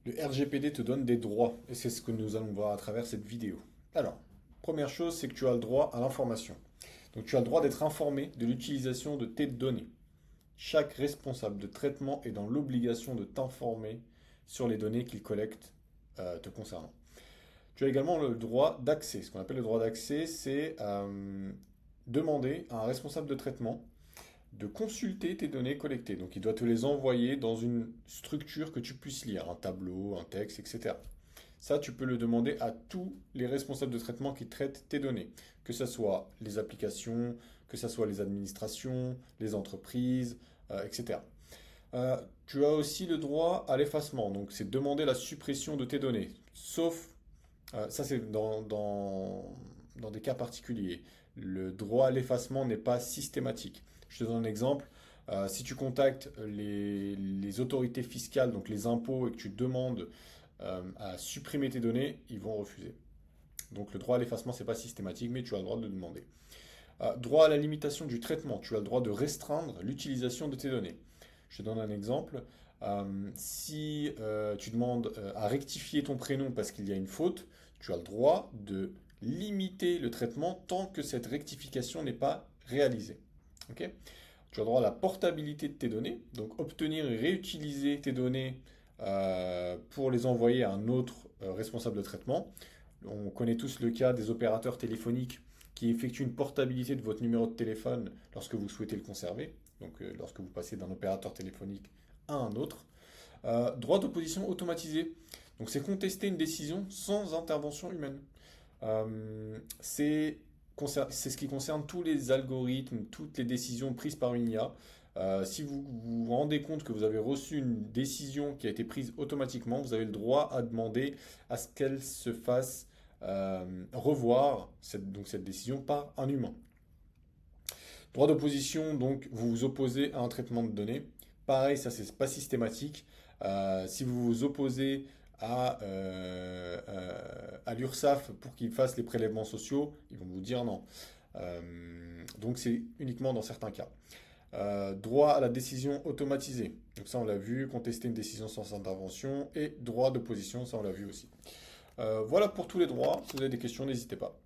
Le RGPD te donne des droits, et c'est ce que nous allons voir à travers cette vidéo. Alors, première chose, c'est que tu as le droit à l'information. Donc tu as le droit d'être informé de l'utilisation de tes données. Chaque responsable de traitement est dans l'obligation de t'informer sur les données qu'il collecte te concernant. Tu as également le droit d'accès. Ce qu'on appelle le droit d'accès, c'est demander à un responsable de traitement de consulter tes données collectées. Donc il doit te les envoyer dans une structure que tu puisses lire, un tableau, un texte, etc. Ça, tu peux le demander à tous les responsables de traitement qui traitent tes données, que ce soit les applications, que ce soit les administrations, les entreprises, etc. Tu as aussi le droit à l'effacement, donc c'est demander la suppression de tes données, sauf, ça c'est dans des cas particuliers. Le droit à l'effacement n'est pas systématique. Je te donne un exemple. Si tu contactes les autorités fiscales, donc les impôts, et que tu demandes à supprimer tes données, ils vont refuser. Donc le droit à l'effacement, c'est pas systématique, mais tu as le droit de le demander. Droit à la limitation du traitement, tu as le droit de restreindre l'utilisation de tes données. Je te donne un exemple. Si tu demandes à rectifier ton prénom parce qu'il y a une faute, tu as le droit de limiter le traitement tant que cette rectification n'est pas réalisée. Ok. Tu as le droit à la portabilité de tes données, donc obtenir et réutiliser tes données pour les envoyer à un autre responsable de traitement. On connaît tous le cas des opérateurs téléphoniques qui effectuent une portabilité de votre numéro de téléphone lorsque vous souhaitez le conserver, donc lorsque vous passez d'un opérateur téléphonique à un autre. Droit d'opposition automatisé, donc c'est contester une décision sans intervention humaine. C'est ce qui concerne tous les algorithmes, toutes les décisions prises par une IA. Si vous vous rendez compte que vous avez reçu une décision qui a été prise automatiquement, vous avez le droit à demander à ce qu'elle se fasse revoir cette décision par un humain. Droit d'opposition, donc vous vous opposez à un traitement de données. Pareil, ça c'est pas systématique. Si vous vous opposez à l'URSSAF pour qu'ils fassent les prélèvements sociaux, ils vont vous dire non. Donc c'est uniquement dans certains cas. Droit à la décision automatisée. Donc ça on l'a vu, contester une décision sans intervention. Et droit d'opposition, ça on l'a vu aussi. Voilà pour tous les droits. Si vous avez des questions, n'hésitez pas.